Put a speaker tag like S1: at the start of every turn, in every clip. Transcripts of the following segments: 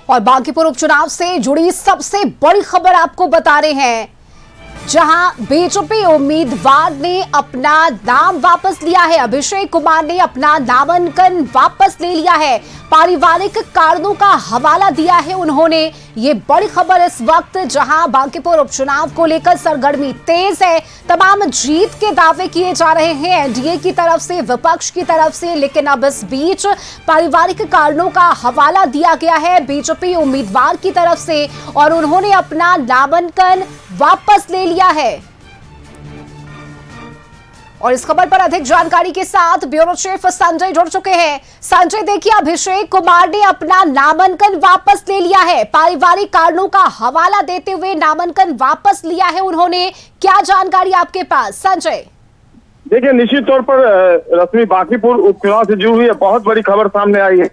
S1: और बांकीपुर उपचुनाव से जुड़ी सबसे बड़ी खबर आपको बता रहे हैं, जहां बीजेपी उम्मीदवार ने अपना नाम वापस लिया है। अभिषेक कुमार ने अपना नामांकन वापस ले लिया है। पारिवारिक कारणों का हवाला दिया है उन्होंने। ये बड़ी खबर इस वक्त जहां बांकीपुर उपचुनाव को लेकर सरगर्मी तेज है। तमाम जीत के दावे किए जा रहे हैं एनडीए की तरफ से, विपक्ष की तरफ से, लेकिन अब इस बीच पारिवारिक कारणों का हवाला दिया गया है बीजेपी उम्मीदवार की तरफ से और उन्होंने अपना नामांकन वापस ले लिया है। और इस खबर पर अधिक जानकारी के साथ ब्यूरो चीफ संजय जुड़ चुके हैं। संजय, देखिए, अभिषेक कुमार ने अपना नामांकन वापस ले लिया है। पारिवारिक कारणों का हवाला देते हुए नामांकन वापस लिया है उन्होंने। क्या जानकारी आपके पास, संजय?
S2: देखिए, निश्चित तौर पर रश्मि, बांकीपुर उपचुनाव से जुड़ी हुई बहुत बड़ी खबर सामने आई है।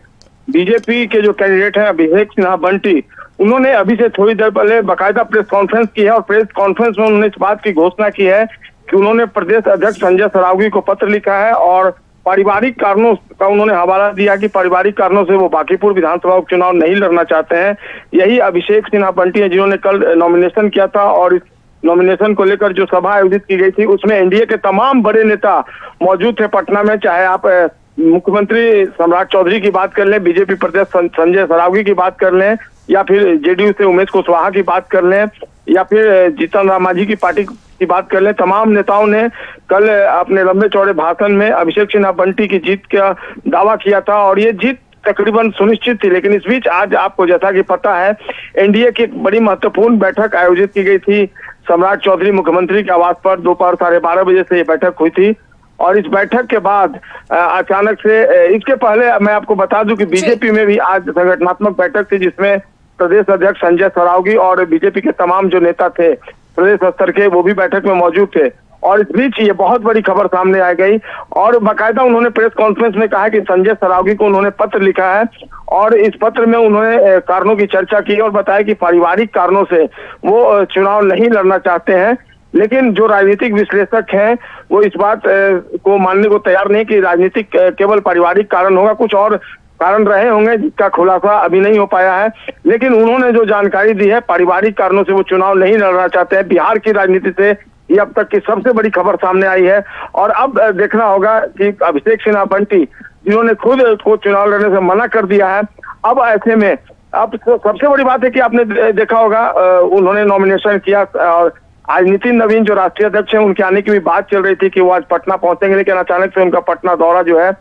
S2: बीजेपी के जो कैंडिडेट हैं अभिषेक सिन्हा बंटी, उन्होंने अभी से थोड़ी देर पहले बाकायदा प्रेस कॉन्फ्रेंस की है और प्रेस कॉन्फ्रेंस में उन्होंने इस बात की घोषणा की है कि उन्होंने प्रदेश अध्यक्ष संजय सरावगी को पत्र लिखा है और पारिवारिक कारणों का उन्होंने हवाला दिया कि पारिवारिक कारणों से वो बांकीपुर विधानसभा उपचुनाव नहीं लड़ना चाहते हैं। यही अभिषेक सिन्हा बंटी है जिन्होंने कल नॉमिनेशन किया था और इस नॉमिनेशन को लेकर जो सभा आयोजित की गई थी उसमें एनडीए के तमाम बड़े नेता मौजूद थे पटना में। चाहे आप मुख्यमंत्री सम्राट चौधरी की बात कर लें, बीजेपी प्रदेश संजय सरावगी की बात कर लें, या फिर जेडीयू से उमेश कुशवाहा की बात कर लें, या फिर जीतन राम मांझी की पार्टी की बात कर लें, तमाम नेताओं ने कल अपने लंबे चौड़े भाषण में अभिषेक सिन्हा बंटी की जीत का दावा किया था और ये जीत तकरीबन सुनिश्चित थी। लेकिन इस बीच आज आपको जैसा कि पता है, एनडीए की एक बड़ी महत्वपूर्ण बैठक आयोजित की गई थी सम्राट चौधरी मुख्यमंत्री के आवास पर। दोपहर 12:30 बजे से ये बैठक हुई थी और इस बैठक के बाद अचानक से, इसके पहले मैं आपको बता दूं कि बीजेपी में भी आज संगठनात्मक बैठक थी जिसमें प्रदेश अध्यक्ष संजय सरावगी और बीजेपी के तमाम जो नेता थे प्रदेश स्तर के, वो भी बैठक में मौजूद थे। और इस बीच ये बहुत बड़ी खबर सामने आ गई और बाकायदा उन्होंने प्रेस कॉन्फ्रेंस में कहा कि संजय सरावगी को उन्होंने पत्र लिखा है और इस पत्र में उन्होंने कारणों की चर्चा की और बताया कि पारिवारिक कारणों से वो चुनाव नहीं लड़ना चाहते हैं। लेकिन जो राजनीतिक विश्लेषक हैं वो इस बात को मानने को तैयार नहीं कि राजनीतिक केवल पारिवारिक कारण होगा, कुछ और कारण रहे होंगे जिसका खुलासा अभी नहीं हो पाया है। लेकिन उन्होंने जो जानकारी दी है, पारिवारिक कारणों से वो चुनाव नहीं लड़ना चाहते हैं। बिहार की राजनीति से ये अब तक की सबसे बड़ी खबर सामने आई है और अब देखना होगा कि अभिषेक सिन्हा बंटी, जिन्होंने खुद को चुनाव लड़ने से मना कर दिया है, अब ऐसे में अब सबसे बड़ी बात है कि आपने देखा होगा उन्होंने नॉमिनेशन किया और आज नितिन नवीन जो राष्ट्रीय अध्यक्ष हैं उनके आने की भी बात चल रही थी कि वो आज पटना पहुंचेंगे, लेकिन अचानक से उनका पटना दौरा जो है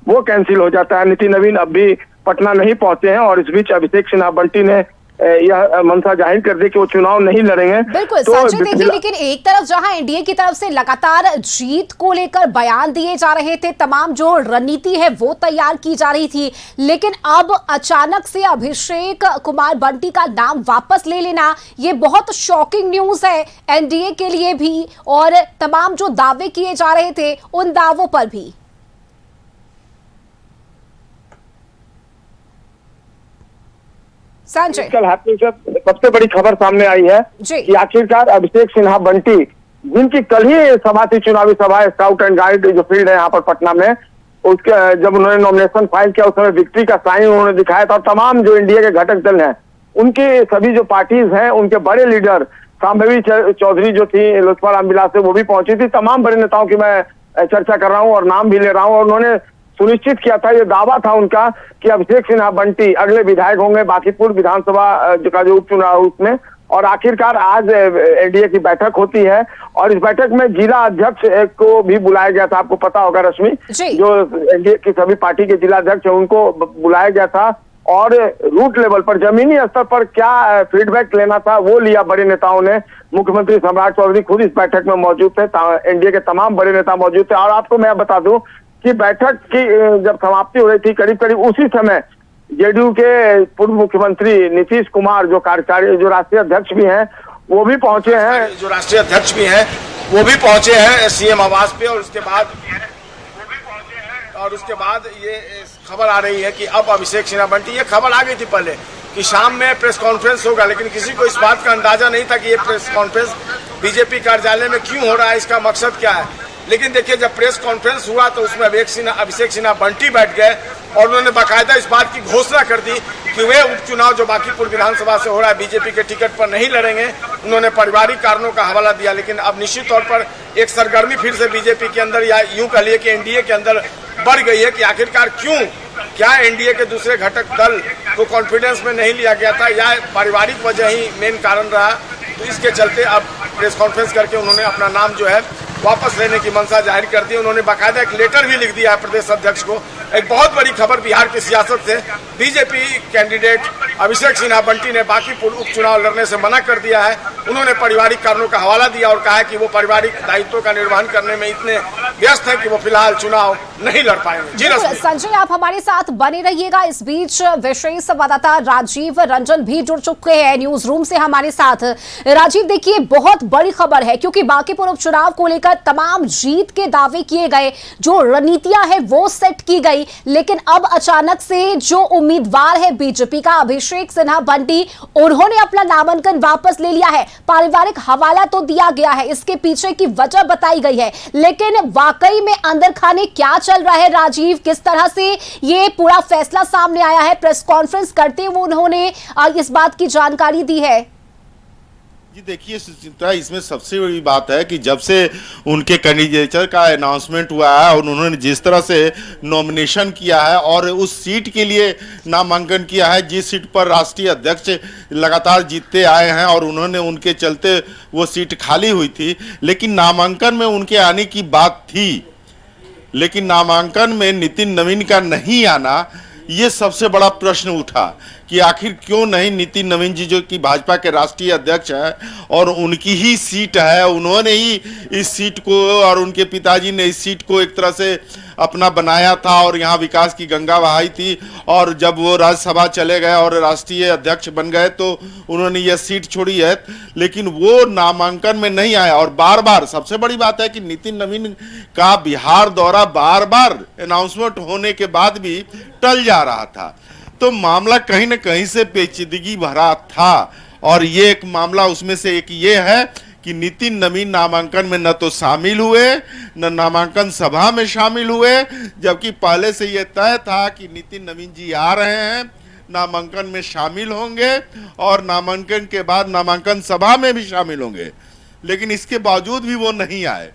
S2: वो कैंसिल हो जाता है। नितिन नवीन अब भी पटना नहीं पहुंचे हैं और इस बीच अभिषेक सिन्हा बंटी ने यह मंशा जाहिर कर दी कि वो चुनाव नहीं लड़ेंगे।
S1: बिल्कुल तो संजय, देखिए, लेकिन एक तरफ जहां एनडीए की तरफ से लगातार जीत को लेकर बयान दिए जा रहे थे, तमाम जो रणनीति है वो तैयार की जा रही थी, लेकिन अब अचानक से अभिषेक कुमार बंटी का नाम वापस ले लेना ये बहुत शॉकिंग न्यूज है एनडीए के लिए भी और तमाम जो दावे किए जा रहे थे उन दावों पर भी। संजय,
S2: कल सबसे बड़ी खबर सामने आई है कि आखिरकार अभिषेक सिन्हा बंटी, जिनकी कल ही सभा थी, चुनावी सभा, स्काउट एंड गाइड जो फील्ड है यहाँ पर पटना में, उसके जब उन्होंने नॉमिनेशन फाइल किया उस समय विक्ट्री का साइन उन्होंने दिखाया था और तमाम जो इंडिया के घटक दल हैं उनके सभी जो पार्टीज हैं उनके बड़े लीडर शांभवी चौधरी जो थी लोजपा रामविलास से, वो भी पहुंची थी। तमाम बड़े नेताओं की मैं चर्चा कर रहा हूँ और नाम भी ले रहा हूँ और उन्होंने सुनिश्चित किया था, ये दावा था उनका कि अभिषेक सिन्हा बंटी अगले विधायक होंगे बांकीपुर विधानसभा का जो उपचुनाव उसमें। और आखिरकार आज एनडीए की बैठक होती है और इस बैठक में जिला अध्यक्ष को भी बुलाया गया था। आपको पता होगा रश्मि, जो एनडीए की सभी पार्टी के जिला अध्यक्ष है उनको बुलाया गया था और रूट लेवल पर, जमीनी स्तर पर क्या फीडबैक लेना था वो लिया बड़े नेताओं ने। मुख्यमंत्री सम्राट चौधरी खुद इस बैठक में मौजूद थे, एनडीए के तमाम बड़े नेता मौजूद थे। और आपको मैं बता दूं कि बैठक की जब समाप्ति हो रही थी करीब करीब उसी समय जेडीयू के पूर्व मुख्यमंत्री नीतीश कुमार जो कार्यकारी जो राष्ट्रीय अध्यक्ष भी हैं वो भी पहुंचे हैं सीएम आवास पे और उसके बाद ये खबर आ रही है कि अब अभिषेक सिन्हा बंटी, ये खबर आ गई थी पहले कि शाम में प्रेस कॉन्फ्रेंस होगा, लेकिन किसी को इस बात का अंदाजा नहीं था कि ये प्रेस कॉन्फ्रेंस बीजेपी कार्यालय में क्यों हो रहा है, इसका मकसद क्या है।
S3: लेकिन देखिए जब प्रेस कॉन्फ्रेंस हुआ तो उसमें अभिषेक सिन्हा बंटी बैठ गए और उन्होंने बाकायदा इस बात की घोषणा कर दी कि वे उपचुनाव जो बांकीपुर विधानसभा से हो रहा है बीजेपी के टिकट पर नहीं लड़ेंगे। उन्होंने पारिवारिक कारणों का हवाला दिया, लेकिन अब निश्चित तौर पर एक सरगर्मी फिर से बीजेपी के अंदर या यूं कह लिए कि एनडीए के अंदर बढ़ गई है कि आखिरकार क्यों, क्या एनडीए के दूसरे घटक दल को कॉन्फिडेंस में नहीं लिया गया था या पारिवारिक वजह ही मेन कारण रहा। तो इसके चलते अब प्रेस कॉन्फ्रेंस करके उन्होंने अपना नाम जो है वापस लेने की मंशा जाहिर कर दी। उन्होंने बाकायदा एक लेटर भी लिख दिया है प्रदेश अध्यक्ष को। एक बहुत बड़ी खबर बिहार की सियासत से, बीजेपी कैंडिडेट अभिषेक सिन्हा बंटी ने बांकीपुर उपचुनाव लड़ने से मना कर दिया है। उन्होंने पारिवारिक कारणों का हवाला दिया और कहा है कि वो पारिवारिक दायित्वों का निर्वहन करने में इतने व्यस्त हैं कि वो फिलहाल चुनाव नहीं लड़ पाएंगे। जी
S1: संजय, आप हमारे साथ बने रहिएगा। इस बीच विशेष संवाददाता राजीव रंजन भी जुड़ चुके हैं न्यूज रूम से हमारे साथ। राजीव, देखिए बहुत बड़ी खबर है क्योंकि बांकीपुर उपचुनाव को लेकर तमाम जीत के दावे किए गए, जो रणनीतियां है वो सेट की गई, लेकिन अब अचानक से जो उम्मीदवार है बीजेपी का अभिषेक सिन्हा बंटी, उन्होंने अपना नामांकन वापस ले लिया है। पारिवारिक हवाला तो दिया गया है, इसके पीछे की वजह बताई गई है, लेकिन वाकई में अंदर खाने क्या चल रहा है राजीव? किस तरह से ये पूरा फैसला सामने आया है? प्रेस कॉन्फ्रेंस करते हुए उन्होंने इस बात की जानकारी दी है।
S4: जी देखिए सुचित्रा, इसमें सबसे बड़ी बात है कि जब से उनके कैंडिडेचर का अनाउंसमेंट हुआ है और उन्होंने जिस तरह से नॉमिनेशन किया है और उस सीट के लिए नामांकन किया है, जिस सीट पर राष्ट्रीय अध्यक्ष लगातार जीतते आए हैं और उन्होंने उनके चलते वो सीट खाली हुई थी, लेकिन नामांकन में उनके आने की बात थी, लेकिन नामांकन में नितिन नवीन का नहीं आना, ये सबसे बड़ा प्रश्न उठा कि आखिर क्यों नहीं नितिन नवीन जी जो कि भाजपा के राष्ट्रीय अध्यक्ष हैं और उनकी ही सीट है, उन्होंने ही इस सीट को और उनके पिताजी ने इस सीट को एक तरह से अपना बनाया था और यहाँ विकास की गंगा बहाई थी, और जब वो राज्यसभा चले गए और राष्ट्रीय अध्यक्ष बन गए तो उन्होंने यह सीट छोड़ी है, लेकिन वो नामांकन में नहीं आया। और बार बार सबसे बड़ी बात है कि नितिन नवीन का बिहार दौरा बार बार अनाउंसमेंट होने के बाद भी टल जा रहा था, तो मामला कहीं न कहीं से पेचीदगी भरा था। और ये एक मामला उसमें से एक ये है कि नितिन नवीन नामांकन में न तो शामिल हुए न नामांकन सभा में शामिल हुए, जबकि पहले से ये तय था कि नितिन नवीन जी आ रहे हैं, नामांकन में शामिल होंगे और नामांकन के बाद नामांकन सभा में भी शामिल होंगे, लेकिन इसके बावजूद भी वो नहीं आए।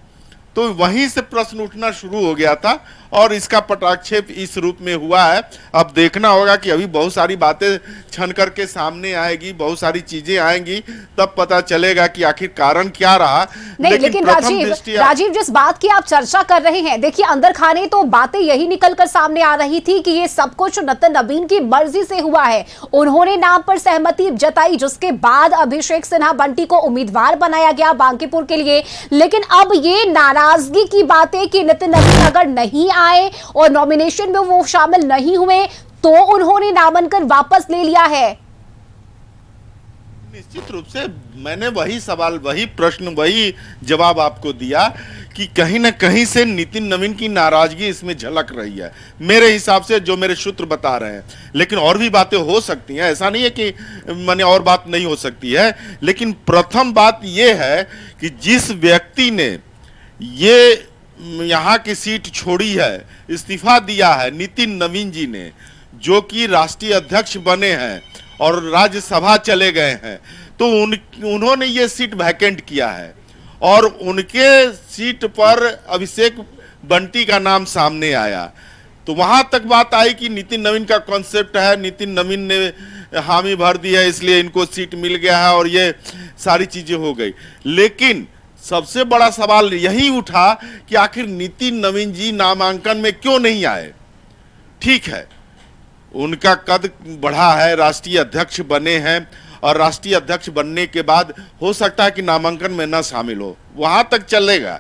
S4: तो वहीं से प्रश्न उठना शुरू हो गया था और इसका पटाक्षेप इस रूप में हुआ है। अब देखना होगा कि अभी बहुत सारी बातें छन करके सामने आएगी, बहुत सारी चीजें आएंगी, तब पता चलेगा कि आखिर कारण क्या रहा।
S1: नहीं, लेकिन राजीव जिस बात की आप चर्चा कर रहे हैं, देखिए अंदर खाने तो बातें यही निकलकर सामने आ रही थी कि ये सब कुछ नितिन नवीन की मर्जी से हुआ है। उन्होंने नाम पर सहमति जताई, जिसके बाद अभिषेक सिन्हा बंटी को उम्मीदवार बनाया गया बांकीपुर के लिए। लेकिन अब ये नाराजगी की बातें कि नितिन नवीन अगर नहीं आए और नॉमिनेशन में वो शामिल नहीं हुए तो उन्होंने नामांकन वापस ले लिया है।
S4: निश्चित रूप से मैंने वही सवाल, वही प्रश्न, वही जवाब आपको दिया कि कहीं ना कहीं से नितिन नवीन की नाराजगी इसमें झलक रही है, मेरे हिसाब से जो मेरे सूत्र बता रहे हैं। लेकिन और भी बातें हो सकती हैं, ऐसा नहीं है कि माने और बात नहीं हो सकती है, लेकिन प्रथम बात यह है कि जिस व्यक्ति ने ये यहाँ की सीट छोड़ी है, इस्तीफा दिया है, नितिन नवीन जी ने, जो कि राष्ट्रीय अध्यक्ष बने हैं और राज्यसभा चले गए हैं, तो उन्होंने ये सीट वैकेंट किया है और उनके सीट पर अभिषेक बंटी का नाम सामने आया। तो वहां तक बात आई कि नितिन नवीन का कॉन्सेप्ट है, नितिन नवीन ने हामी भर दी है इसलिए इनको सीट मिल गया है और ये सारी चीजें हो गई। लेकिन सबसे बड़ा सवाल यही उठा कि आखिर नितिन नवीन जी नामांकन में क्यों नहीं आए। ठीक है, उनका कद बढ़ा है, राष्ट्रीय अध्यक्ष बने हैं और राष्ट्रीय अध्यक्ष बनने के बाद हो सकता है कि नामांकन में न शामिल हो, वहां तक चलेगा।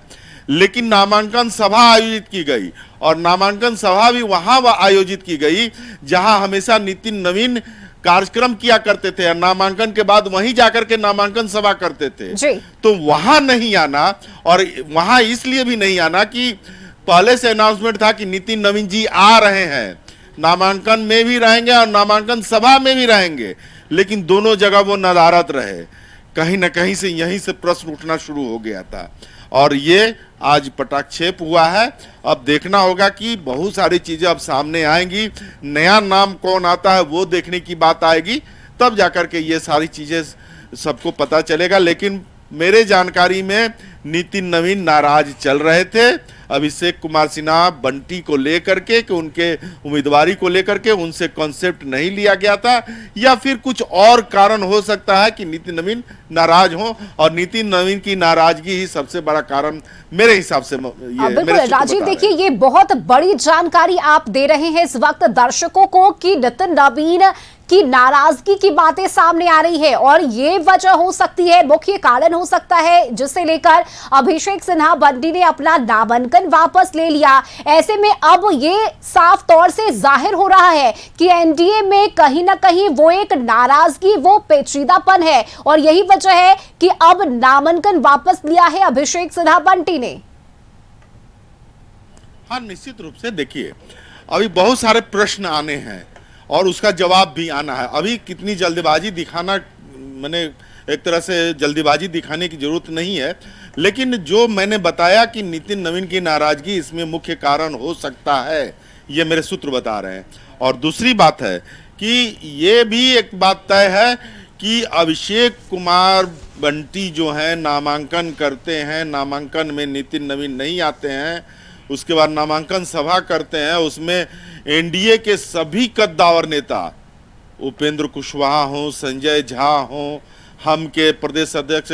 S4: लेकिन नामांकन सभा आयोजित की गई और नामांकन सभा भी वहां आयोजित की गई जहां हमेशा नितिन नवीन कार्यक्रम किया करते थे, नामांकन के बाद वहीं जाकर के नामांकन सभा करते थे जी। तो वहां नहीं आना, और वहां इसलिए भी नहीं आना कि पहले से अनाउंसमेंट था कि नितिन नवीन जी आ रहे हैं, नामांकन में भी रहेंगे और नामांकन सभा में भी रहेंगे, लेकिन दोनों जगह वो नदारद रहे। कहीं ना कहीं से यहीं से प्रश्न उठना शुरू हो गया था और ये आज पटाक्षेप हुआ है। अब देखना होगा कि बहुत सारी चीजें अब सामने आएंगी, नया नाम कौन आता है वो देखने की बात आएगी, तब जाकर के ये सारी चीजें सबको पता चलेगा। लेकिन मेरे जानकारी में नितिन नवीन नाराज चल रहे थे अभिषेक कुमार सिन्हा बंटी को लेकर के कि उनके उम्मीदवारी को लेकर के उनसे कॉन्सेप्ट नहीं लिया गया था, या फिर कुछ और कारण हो सकता है कि नितिन नवीन नाराज हो, और नितिन नवीन की नाराजगी ही सबसे बड़ा कारण मेरे हिसाब से।
S1: बिल्कुल राजीव, देखिए ये बहुत बड़ी जानकारी आप दे रहे हैं इस वक्त दर्शकों को कि नितिन नवीन की नाराजगी की बातें सामने आ रही है, और ये वजह हो सकती है, मुख्य कारण हो सकता है जिसे लेकर अभिषेक सिन्हा बंटी ने अपना नामांकन वापस ले लिया। ऐसे में अब ये साफ तौर से जाहिर हो रहा है कि एनडीए में कहीं ना कहीं वो एक नाराजगी, वो पेचीदापन है, और यही वजह है कि अब नामांकन वापस लिया है अभिषेक सिन्हा बंटी ने।
S4: हाँ, निश्चित रूप से देखिए अभी बहुत सारे प्रश्न आने हैं और उसका जवाब भी आना है। अभी कितनी जल्दबाजी दिखाना, मैंने एक तरह से जल्दबाजी दिखाने की जरूरत नहीं है, लेकिन जो मैंने बताया कि नितिन नवीन की नाराजगी इसमें मुख्य कारण हो सकता है, ये मेरे सूत्र बता रहे हैं। और दूसरी बात है कि ये भी एक बात तय है कि अभिषेक कुमार बंटी जो है नामांकन करते हैं, नामांकन में नितिन नवीन नहीं आते हैं, उसके बाद नामांकन सभा करते हैं, उसमें एनडीए के सभी कद्दावर नेता, उपेंद्र कुशवाहा हो, संजय झा हो, हम के प्रदेश अध्यक्ष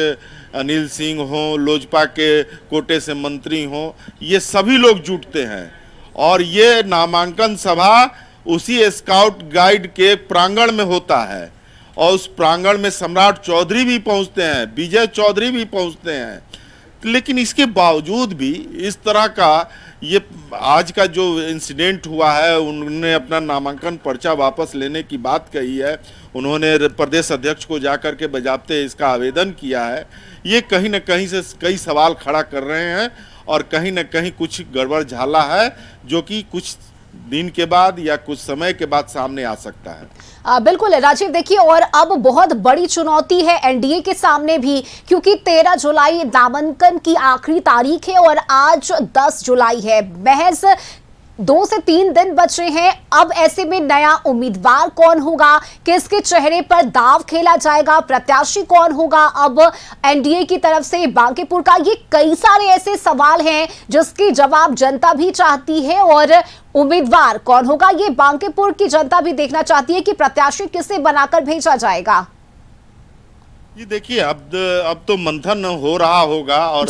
S4: अनिल सिंह हो, लोजपा के कोटे से मंत्री हो, ये सभी लोग जुटते हैं। और ये नामांकन सभा उसी स्काउट गाइड के प्रांगण में होता है, और उस प्रांगण में सम्राट चौधरी भी पहुंचते हैं, विजय चौधरी भी पहुंचते हैं। लेकिन इसके बावजूद भी इस तरह का ये आज का जो इंसिडेंट हुआ है, उन्होंने अपना नामांकन पर्चा वापस लेने की बात कही है, उन्होंने प्रदेश अध्यक्ष को जाकर के बजाबते इसका आवेदन किया है, ये कहीं न कहीं से कई सवाल खड़ा कर रहे हैं, और कहीं न कहीं कुछ गड़बड़ झाला है जो कि कुछ दिन के बाद या कुछ समय के बाद सामने आ सकता है।
S1: बिल्कुल राजीव, देखिए और अब बहुत बड़ी चुनौती है एनडीए के सामने भी, क्योंकि 13 जुलाई नामांकन की आखिरी तारीख है और आज 10 जुलाई है। महज 2 से 3 दिन बचे हैं। अब ऐसे में नया उम्मीदवार कौन होगा, किसके चेहरे पर दाव खेला जाएगा, प्रत्याशी कौन होगा अब एनडीए की तरफ से बांकीपुर का, ये कई सारे ऐसे सवाल हैं जिसके जवाब जनता भी चाहती है, और उम्मीदवार कौन होगा ये बांकीपुर की जनता भी देखना चाहती है कि प्रत्याशी किसे बनाकर भेजा जाएगा।
S4: ये देखिए अब तो मंथन हो रहा होगा, और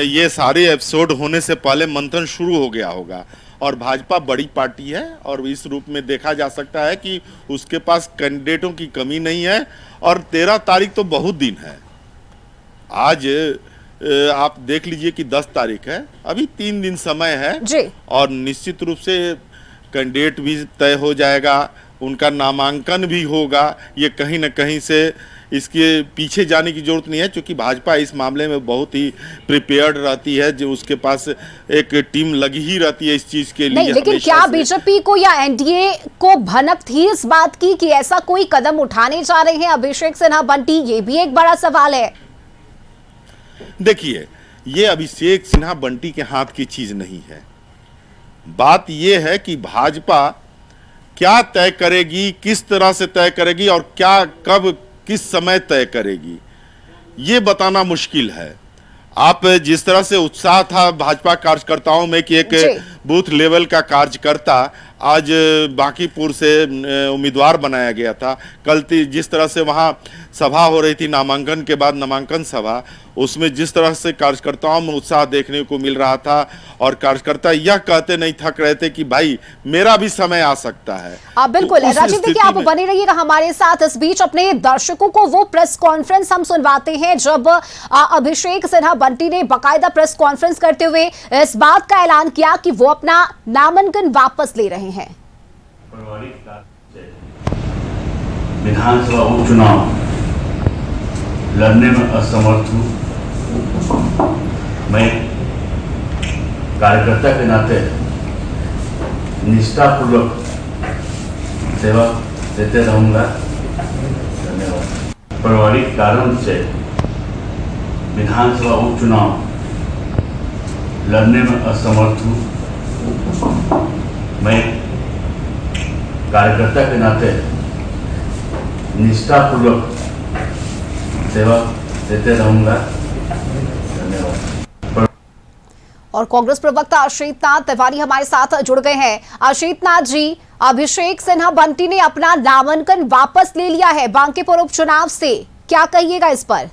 S4: ये सारे एपिसोड होने से पहले मंथन शुरू हो गया होगा, और भाजपा बड़ी पार्टी है और इस रूप में देखा जा सकता है कि उसके पास कैंडिडेटों की कमी नहीं है। और 13 तारीख तो बहुत दिन है, आज आप देख लीजिए कि 10 तारीख है, अभी 3 दिन समय है जी। और निश्चित रूप से कैंडिडेट भी तय हो जाएगा, उनका नामांकन भी होगा। ये कहीं न कहीं से इसके पीछे जाने की जरूरत नहीं है, क्योंकि भाजपा इस मामले में बहुत ही प्रिपेयर्ड रहती है, जो उसके पास एक टीम लगी ही रहती है इस चीज के लिए।
S1: नहीं, लेकिन क्या बीजेपी को या एनडीए को भनक थी इस बात की कि ऐसा कोई कदम उठाने जा रहे हैं अभिषेक सिन्हा बंटी? ये भी एक बड़ा सवाल है।
S4: देखिए, ये अभिषेक सिन्हा बंटी के हाथ की चीज नहीं है। बात यह है कि भाजपा क्या तय करेगी, किस तरह से तय करेगी, और क्या कब किस समय तय करेगी, ये बताना मुश्किल है। आप जिस तरह से उत्साह था भाजपा कार्यकर्ताओं में कि एक बूथ लेवल का कार्यकर्ता आज बांकीपुर से उम्मीदवार बनाया गया था, कल जिस तरह से वहाँ सभा हो रही थी नामांकन के बाद, नामांकन सभा, उसमें जिस तरह से कार्यकर्ताओं में उत्साह देखने को मिल रहा था, और कार्यकर्ता यह कहते नहीं थक रहे थे कि भाई मेरा भी समय आ सकता है।
S1: बिल्कुल तो राजीव, देखिए आप बने रहिएगा हमारे साथ। इस बीच अपने दर्शकों को वो प्रेस कॉन्फ्रेंस हम सुनवाते हैं जब अभिषेक सिन्हा बंटी ने बाकायदा प्रेस कॉन्फ्रेंस करते हुए इस बात का ऐलान किया कि वो अपना नामांकन वापस ले रहे हैं।
S5: विधानसभा उपचुनाव लड़ने में असमर्थ हूँ। मैं कार्यकर्ता के नाते निष्ठापूर्वक सेवा देते रहूँगा। धन्यवाद। पारिवारिक कारण से विधानसभा उपचुनाव लड़ने में असमर्थ हूँ। मैं कार्यकर्ता के नाते निष्ठापूर्वक सेवा देते रहूँगा। धन्यवाद।
S1: और कांग्रेस प्रवक्ता अशीतनाथ तिवारी हमारे साथ जुड़ गए हैं। अशीतनाथ जी, अभिषेक सिन्हा बंटी ने अपना नामांकन वापस ले लिया है बांकीपुर उपचुनाव से, क्या कहिएगा इस पर?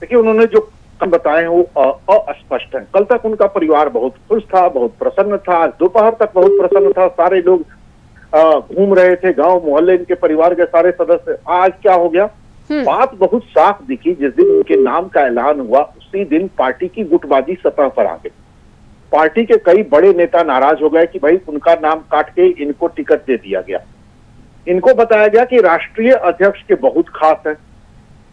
S6: देखिए, उन्होंने जो बताए हैं वो अस्पष्ट है। कल तक उनका परिवार बहुत खुश था, बहुत प्रसन्न था, आज दोपहर तक बहुत प्रसन्न था, सारे लोग घूम रहे थे, गांव मोहल्ले इनके परिवार के सारे सदस्य। आज क्या हो गया? बात बहुत साफ दिखी। जिस दिन उनके नाम का ऐलान हुआ उसी दिन पार्टी की गुटबाजी सतह पर आ गई। पार्टी के कई बड़े नेता नाराज हो गए कि भाई उनका नाम काट के इनको टिकट दे दिया गया। इनको बताया गया कि राष्ट्रीय अध्यक्ष के बहुत खास है।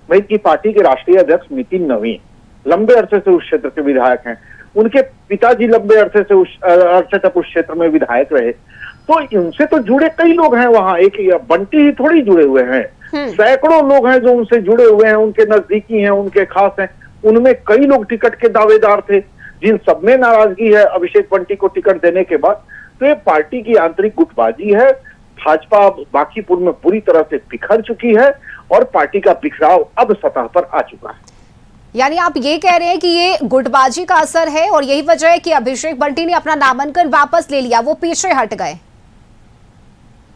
S6: भाई की पार्टी के राष्ट्रीय अध्यक्ष नितिन नवीन लंबे अरसे से उस क्षेत्र के विधायक हैं। उनके पिताजी लंबे अरसे तक उस क्षेत्र में विधायक रहे, तो इनसे तो जुड़े कई लोग हैं वहां। एक बंटी ही थोड़ी जुड़े हुए हैं, सैकड़ों लोग हैं जो उनसे जुड़े हुए हैं, उनके नजदीकी हैं, उनके खास हैं। उनमें कई लोग टिकट के दावेदार थे, जिन सब में नाराजगी है अभिषेक बंटी को टिकट देने के बाद। तो ये पार्टी की आंतरिक गुटबाजी है। भाजपा बांकीपुर में पूरी तरह से बिखर चुकी है और पार्टी का बिखराव अब सतह पर आ चुका है।
S1: यानी आप ये कह रहे हैं कि ये गुटबाजी का असर है और यही वजह है कि अभिषेक बंटी ने अपना नामांकन वापस ले लिया, वो पीछे हट गए।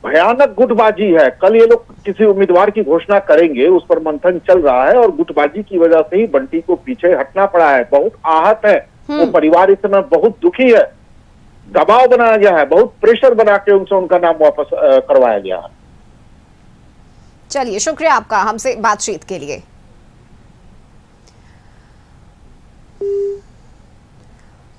S6: भयानक गुटबाजी है। कल ये लोग किसी उम्मीदवार की घोषणा करेंगे, उस पर मंथन चल रहा है और गुटबाजी की वजह से ही बंटी को पीछे हटना पड़ा है। बहुत आहत है वो परिवार, इस समय बहुत दुखी है। दबाव बनाया गया है, बहुत प्रेशर बना के उनसे उनका नाम वापस करवाया गया है।
S1: चलिए, शुक्रिया आपका हमसे बातचीत के लिए।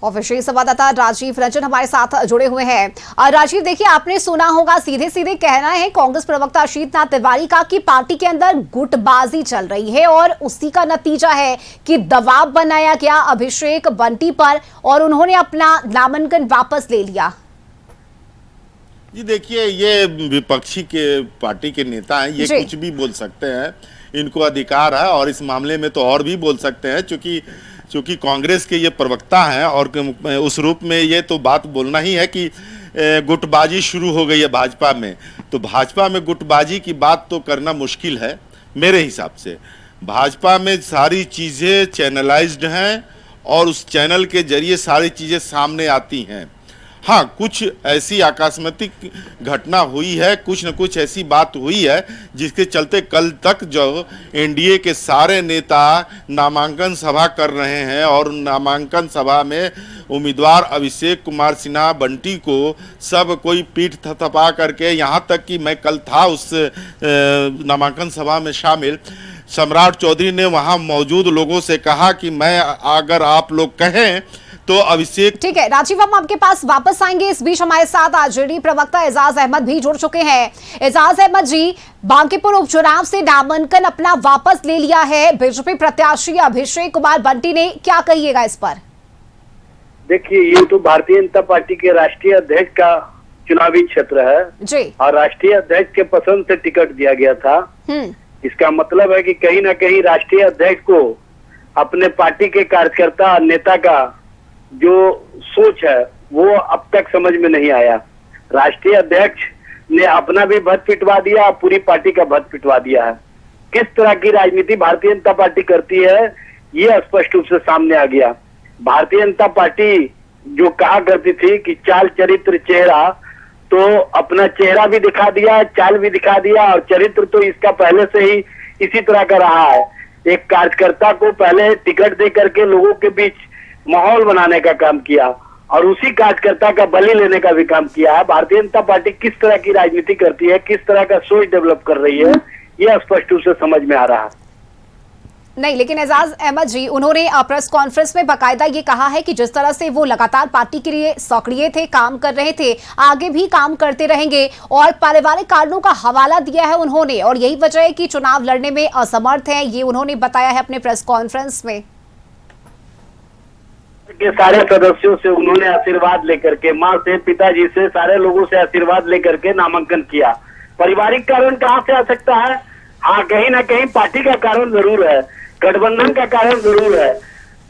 S1: और विशेष संवाददाता राजीव रंजन हमारे साथ जुड़े हुए हैं। राजीव, देखिए, आपने सुना होगा, सीधे सीधे कहना है कांग्रेस प्रवक्ता अशीतनाथ तिवारी का कि पार्टी के अंदर गुटबाजी चल रही है और उसी का नतीजा है कि दबाव बनाया गया अभिषेक बंटी पर और उन्होंने अपना नामांकन वापस ले लिया।
S4: जी देखिए, ये विपक्षी के पार्टी के नेता हैं, ये कुछ भी बोल सकते हैं, इनको अधिकार है और इस मामले में तो और भी बोल सकते हैं, क्योंकि कांग्रेस के ये प्रवक्ता हैं और उस रूप में ये तो बात बोलना ही है कि गुटबाजी शुरू हो गई है भाजपा में। तो भाजपा में गुटबाजी की बात तो करना मुश्किल है मेरे हिसाब से। भाजपा में सारी चीज़ें चैनलाइज्ड हैं और उस चैनल के जरिए सारी चीज़ें सामने आती हैं। हाँ, कुछ ऐसी आकस्मिक घटना हुई है, कुछ न कुछ ऐसी बात हुई है जिसके चलते कल तक जो एनडीए के सारे नेता नामांकन सभा कर रहे हैं और नामांकन सभा में उम्मीदवार अभिषेक कुमार सिन्हा बंटी को सब कोई पीठ थपथपा करके, यहाँ तक कि मैं कल था उस नामांकन सभा में शामिल। सम्राट चौधरी ने वहाँ मौजूद लोगों से कहा कि मैं अगर आप लोग कहें तो अभिषेक।
S1: ठीक है राजीव, हम आपके पास वापस आएंगे। इस बीच हमारे साथ आरजेडी प्रवक्ता एजाज अहमद भी जुड़ चुके हैं। एजाज अहमद जी, बांकीपुर उपचुनाव से नामांकन अपना वापस ले लिया है बीजेपी प्रत्याशी अभिषेक कुमार बंटी ने, क्या कहिएगा इस पर?
S7: देखिए, ये तो भारतीय जनता पार्टी के राष्ट्रीय अध्यक्ष का चुनावी क्षेत्र है
S1: जी, और
S7: राष्ट्रीय अध्यक्ष के पसंद से टिकट दिया गया था। इसका मतलब है कि कहीं ना कहीं राष्ट्रीय अध्यक्ष को अपने पार्टी के कार्यकर्ता नेता का जो सोच है वो अब तक समझ में नहीं आया। राष्ट्रीय अध्यक्ष ने अपना भी भद पिटवा दिया, पूरी पार्टी का भद पिटवा दिया है। किस तरह की राजनीति भारतीय जनता पार्टी करती है ये स्पष्ट रूप से सामने आ गया। भारतीय जनता पार्टी जो कहा करती थी कि चाल चरित्र चेहरा, तो अपना चेहरा भी दिखा दिया, चाल भी दिखा दिया और चरित्र तो इसका पहले से ही इसी तरह का रहा है। एक कार्यकर्ता को पहले टिकट दे करके लोगों के बीच माहौल बनाने का काम किया और उसी कार्यकर्ता का बलि लेने का भी काम किया है। भारतीय जनता पार्टी किस तरह की राजनीति करती है, किस तरह का सोच डेवलप कर रही है, यह स्पष्ट रूप से समझ में आ रहा है।
S1: नहीं, लेकिन एजाज अहमद जी, उन्होंने प्रेस कॉन्फ्रेंस में बाकायदा ये कहा है कि जिस तरह से वो लगातार पार्टी के लिए सक्रिय थे, काम कर रहे थे, आगे भी काम करते रहेंगे और पारिवारिक कारणों का हवाला दिया है उन्होंने और यही वजह है कि चुनाव लड़ने में असमर्थ है, ये उन्होंने बताया है अपने प्रेस कॉन्फ्रेंस में।
S7: के सारे सदस्यों से उन्होंने आशीर्वाद लेकर के, माँ से, पिताजी से, सारे लोगों से आशीर्वाद लेकर के नामांकन किया। पारिवारिक कारण कहाँ से आ सकता है? हाँ, कहीं ना कहीं पार्टी का कारण जरूर है, गठबंधन का कारण जरूर है।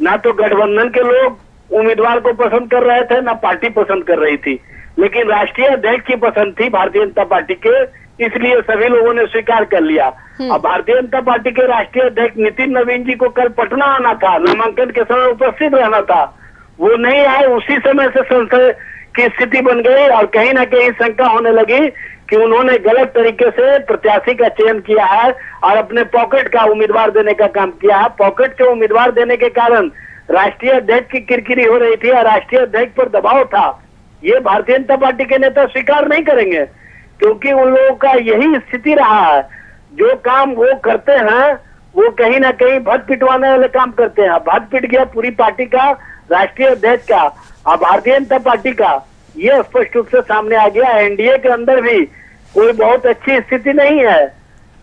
S7: ना तो गठबंधन के लोग उम्मीदवार को पसंद कर रहे थे, ना पार्टी पसंद कर रही थी, लेकिन राष्ट्रीय अध्यक्ष की पसंद थी भारतीय जनता पार्टी के, इसलिए सभी लोगों ने स्वीकार कर लिया। अब भारतीय जनता पार्टी के राष्ट्रीय अध्यक्ष नितिन नवीन जी को कल पटना आना था, नामांकन के समय उपस्थित रहना था, वो नहीं आए। उसी समय से संशय की स्थिति बन गई और कहीं ना कहीं शंका होने लगी कि उन्होंने गलत तरीके से प्रत्याशी का चयन किया है और अपने पॉकेट का उम्मीदवार देने का काम किया है। पॉकेट के उम्मीदवार देने के कारण राष्ट्रीय अध्यक्ष की किरकिरी हो रही थी और राष्ट्रीय अध्यक्ष पर दबाव था। ये भारतीय जनता पार्टी के नेता स्वीकार नहीं करेंगे, क्योंकि उन लोगों का यही स्थिति रहा है। जो काम वो करते हैं वो कहीं ना कहीं भद पिटवाने वाले काम करते हैं। भद पिट गया पूरी पार्टी का, राष्ट्रीय अध्यक्ष का और भारतीय जनता पार्टी का, ये स्पष्ट रूप से सामने आ गया। एनडीए के अंदर भी कोई बहुत अच्छी स्थिति नहीं है।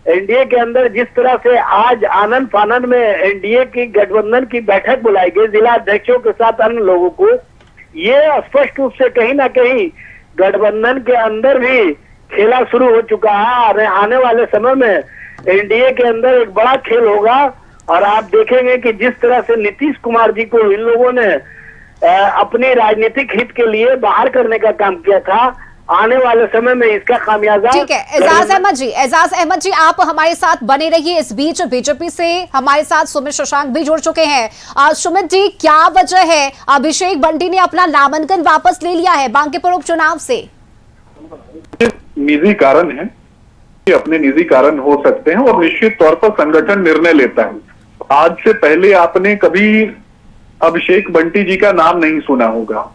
S7: एनडीए के अंदर जिस तरह से आज आनंद फानंद में एनडीए की गठबंधन की बैठक बुलाई गई जिला अध्यक्षों के साथ अन्य लोगों को, ये स्पष्ट रूप से कहीं ना कहीं गठबंधन के अंदर भी खेला शुरू हो चुका है और आने वाले समय में एनडीए के अंदर एक बड़ा खेल होगा। और आप देखेंगे कि जिस तरह से नीतीश कुमार जी को इन लोगों ने अपनी राजनीतिक हित के लिए बाहर करने का काम किया था, आने वाले समय में इसका खामियाजा।
S1: ठीक है एजाज अहमद जी आप हमारे साथ बने रहिए। इस बीच बीजेपी से हमारे साथ सुमित शशांक भी जुड़ चुके हैं। सुमित जी, क्या वजह है अभिषेक बंटी ने अपना नामांकन वापस ले लिया है बांकीपुर उपचुनाव से?
S6: निजी कारण है, ये अपने निजी कारण हो सकते हैं और निश्चित तौर पर संगठन निर्णय लेता है। आज से पहले आपने कभी अभिषेक बंटी जी का नाम नहीं सुना होगा।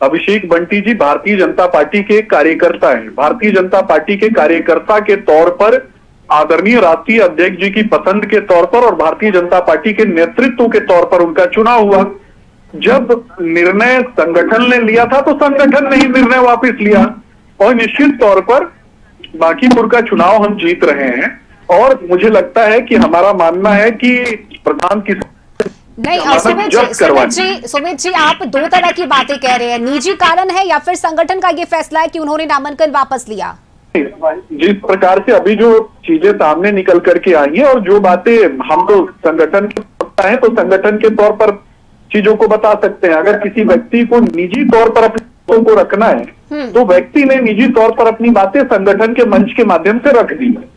S6: अभिषेक बंटी जी भारतीय जनता पार्टी के कार्यकर्ता हैं। भारतीय जनता पार्टी के कार्यकर्ता के तौर पर आदरणीय राष्ट्रीय अध्यक्ष जी की पसंद के तौर पर और भारतीय जनता पार्टी के नेतृत्व के तौर पर उनका चुनाव हुआ। जब निर्णय संगठन ने लिया था तो संगठन ने ही निर्णय वापस लिया और निश्चित तौर पर बांकीपुर का चुनाव हम जीत रहे हैं। और मुझे लगता है कि हमारा मानना है कि प्रधान की
S1: नहीं सुमित जी आप दो तरह की बातें कह रहे हैं, निजी कारण है या फिर संगठन का ये फैसला है कि उन्होंने नामांकन वापस लिया?
S6: जिस प्रकार से अभी जो चीजें सामने निकल करके आई हैं और जो बातें हम तो संगठन के है तो संगठन के तौर पर चीजों को बता सकते हैं। अगर किसी व्यक्ति को निजी तौर पर अपनी बातों को रखना है तो व्यक्ति ने निजी तौर पर अपनी बातें संगठन के मंच के माध्यम से रख दी है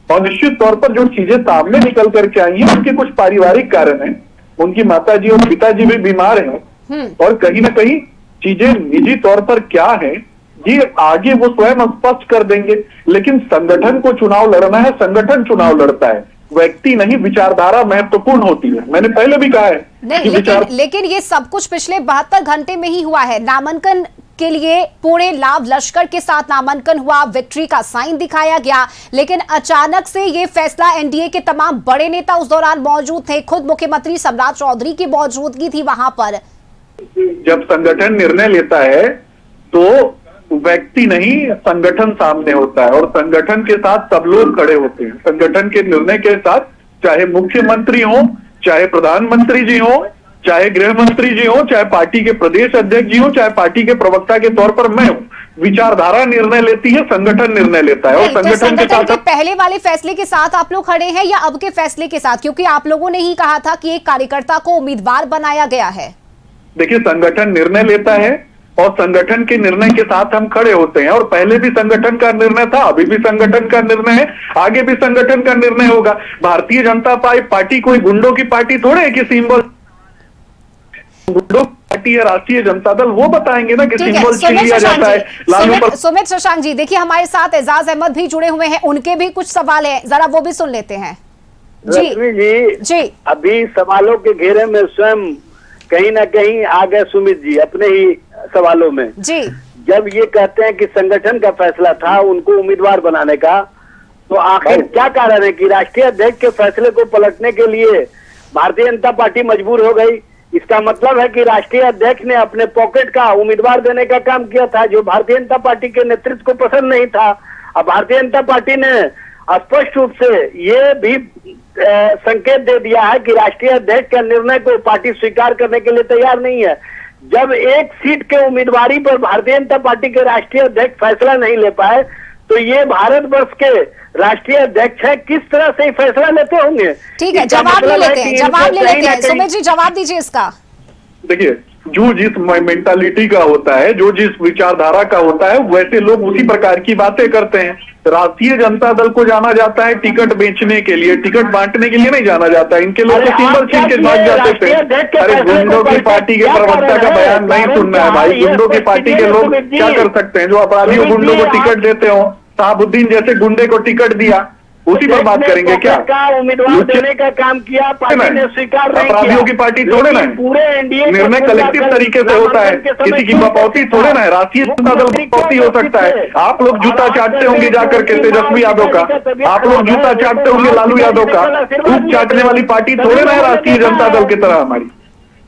S6: और निश्चित तौर पर जो चीजें सामने निकल करके आई हैं उनके कुछ पारिवारिक कारण हैं। उनकी माताजी और पिताजी भी बीमार हैं और कहीं ना कहीं चीजें निजी तौर पर क्या है ये आगे वो स्वयं स्पष्ट कर देंगे। लेकिन संगठन को चुनाव लड़ना है, संगठन चुनाव लड़ता है, व्यक्ति नहीं। विचारधारा महत्वपूर्ण होती है, मैंने पहले भी कहा है
S1: नहीं, लेकिन ये सब कुछ पिछले 72 घंटे में ही हुआ है। नामांकन के लिए पूरे लाभ लश्कर के साथ नामांकन हुआ, विक्ट्री का साइन दिखाया गया, लेकिन अचानक से ये फैसला एनडीए के तमाम बड़े नेता उस दौरान मौजूद थे, खुद मुख्यमंत्री सम्राट चौधरी की मौजूदगी थी वहां पर।
S6: जब संगठन निर्णय लेता है तो व्यक्ति नहीं संगठन सामने होता है और संगठन के साथ सब लोग खड़े होते हैं। संगठन के निर्णय के साथ चाहे मुख्यमंत्री हो, चाहे प्रधानमंत्री जी हो, चाहे गृह मंत्री जी हो, चाहे पार्टी के प्रदेश अध्यक्ष जी हो, चाहे पार्टी के प्रवक्ता के तौर पर मैं हूं, विचारधारा निर्णय लेती है, संगठन निर्णय लेता है। और संगठन के साथ
S1: पहले वाले फैसले के साथ आप लोग खड़े हैं या अब के फैसले के साथ? क्योंकि आप लोगों ने ही कहा था कि एक कार्यकर्ता को उम्मीदवार बनाया गया है।
S6: देखिए संगठन निर्णय लेता है और संगठन के निर्णय के साथ हम खड़े होते हैं और पहले भी संगठन का निर्णय था, अभी भी संगठन का निर्णय है, आगे भी संगठन का निर्णय होगा। भारतीय जनता पार्टी कोई गुंडों की पार्टी थोड़े है कि सिंबल गुंडों की पार्टी है राष्ट्रीय जनता दल, वो बताएंगे ना कि सिंबल छीन लिया जाता है।
S1: सुमित शशांक जी देखिए हमारे साथ एजाज अहमद भी जुड़े हुए हैं, उनके भी कुछ सवाल है, जरा वो भी सुन लेते हैं।
S7: जी अभी सवालों के घेरे में स्वयं कहीं ना कहीं आ गए सुमित जी अपने ही सवालों में
S1: जी।
S7: जब ये कहते हैं कि संगठन का फैसला था उनको उम्मीदवार बनाने का, तो आखिर क्या कारण है कि राष्ट्रीय अध्यक्ष के फैसले को पलटने के लिए भारतीय जनता पार्टी मजबूर हो गई? इसका मतलब है कि राष्ट्रीय अध्यक्ष ने अपने पॉकेट का उम्मीदवार देने का काम किया था जो भारतीय जनता पार्टी के नेतृत्व को पसंद नहीं था। अब भारतीय जनता पार्टी ने स्पष्ट रूप से ये भी संकेत दे दिया है कि राष्ट्रीय अध्यक्ष का निर्णय को पार्टी स्वीकार करने के लिए तैयार नहीं है। जब एक सीट के उम्मीदवारी पर भारतीय जनता पार्टी के राष्ट्रीय अध्यक्ष फैसला नहीं ले पाए तो ये भारतवर्ष के राष्ट्रीय अध्यक्ष है, किस तरह से फैसला लेते होंगे?
S1: ठीक है, जवाब ले लेते हैं सुमित जी, जवाब दीजिए इसका।
S6: देखिए जो जिस मेंटालिटी का होता है, जो जिस विचारधारा का होता है, वैसे लोग उसी प्रकार की बातें करते हैं। राष्ट्रीय जनता दल को जाना जाता है टिकट बेचने के लिए, टिकट बांटने के लिए नहीं जाना जाता है। इनके लोग तो सिंबल छीन के भाग जाते थे। अरे गुंडों की पार्टी के प्रवक्ता का बयान नहीं सुनना है भाई। गुंडों की पार्टी के लोग क्या कर सकते हैं? जो अपराधियों गुंडों को टिकट देते हो, साहबुद्दीन जैसे गुंडे को टिकट दिया, उसी पर बात करेंगे क्या?
S7: उम्मीदवार देने का काम किया, पार्टी ने स्वीकार नहीं किया।
S6: अपराधियों की पार्टी थोड़े ना है,
S7: पूरे एनडीए
S6: निर्णय कलेक्टिव तरीके से होता है, किसी की बपौती थोड़े ना है। राष्ट्रीय जनता दल बपौती हो सकता है। आप लोग जूता चाटते होंगे जाकर के तेजस्वी यादव का, आप लोग जूता चाटते होंगे लालू यादव का। थूक चाटने वाली पार्टी थोड़े ना है राष्ट्रीय जनता दल की तरह हमारी।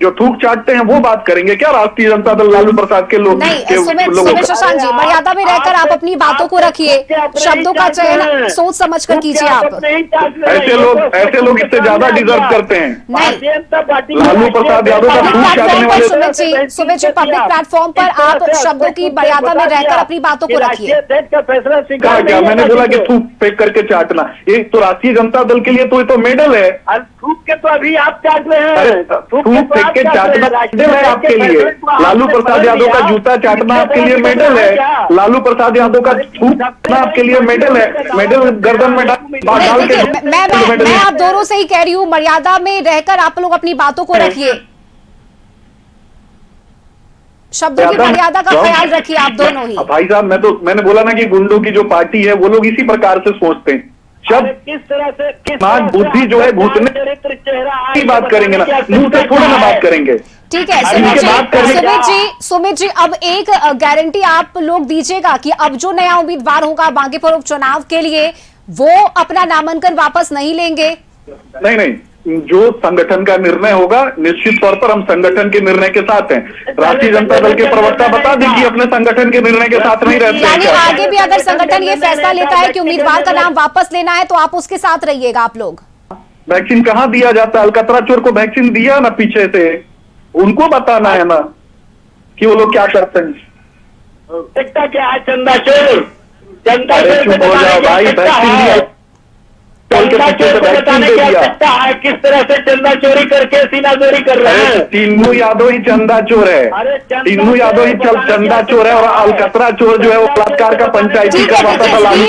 S6: जो थूक चाटते हैं वो बात करेंगे क्या राष्ट्रीय जनता दल लालू प्रसाद के लोग?
S1: नहीं, सुमित शशांक जी, मर्यादा में रहकर आप अपनी बातों को रखिए, शब्दों का चयन सोच समझ कर कीजिए आप।
S6: ऐसे लोग इससे ज्यादा डिजर्व करते हैं।
S1: नहीं,
S6: लालू प्रसाद यादव का थूक चाटने वाले।
S1: सुमित जी, पब्लिक प्लेटफॉर्म पर आप शब्दों की मर्यादा में रहकर अपनी बातों को रखिए।
S6: क्या मैंने बोला कि थूक फेंक करके चाटना? ये तो राष्ट्रीय जनता दल के लिए तो ये तो मेडल है।
S7: थूक के तो अभी आप चाट रहे हैं।
S6: थूक फेंक के चाटना मेडल है आपके लिए। लालू प्रसाद यादव का जूता चाटना आपके लिए मेडल है। लालू प्रसाद यादव का थूक चाटना आपके लिए मेडल है। मेडल गर्दन में डाल के।
S1: मैं आप दोनों से ही कह रही हूँ, मर्यादा में रहकर आप लोग अपनी बातों को रखिए, शब्दों की मर्यादा का ख्याल रखिए आप दोनों ही।
S6: भाई साहब, मैंने बोला ना कि गुंडों की जो पार्टी है वो लोग इसी प्रकार से सोचते हैं। जब
S7: किस तरह से
S6: बुद्धि जो है घुसने की बात करेंगे ना, मुंह से थोड़ी ना बात करेंगे।
S1: ठीक है सुमित जी, अब एक गारंटी आप लोग दीजिएगा कि अब जो नया उम्मीदवार होगा बांकीपुर उपचुनाव के लिए, वो अपना नामांकन वापस नहीं लेंगे?
S6: नहीं, जो संगठन का निर्णय होगा निश्चित तौर पर हम संगठन के निर्णय के साथ हैं। राष्ट्रीय जनता दल के प्रवक्ता बता दें कि अपने संगठन के निर्णय के साथ नहीं रहते हैं।
S1: यानी आगे भी अगर संगठन ये फैसला लेता है कि उम्मीदवार का नाम वापस लेना है, तो आप उसके साथ रहिएगा आप लोग?
S6: वैक्सीन कहाँ दिया जाता है? अलकतरा चोर को वैक्सीन दिया ना पीछे से, उनको बताना है ना कि वो लोग क्या करते हैं।
S7: क्या है चंदा चोर?
S6: चंदा चोर हो जाओ भाई, वैक्सीन दिया,
S7: किस तरह से चंदा चोरी करके सीना चोरी कर रहे हैं?
S6: तीनू यादव ही चंदा चोर है। तीनू यादव ही चंदा चोर है, और अलकतरा चोर जो है वो बलात्कार का पंचायती करवाता था लालू।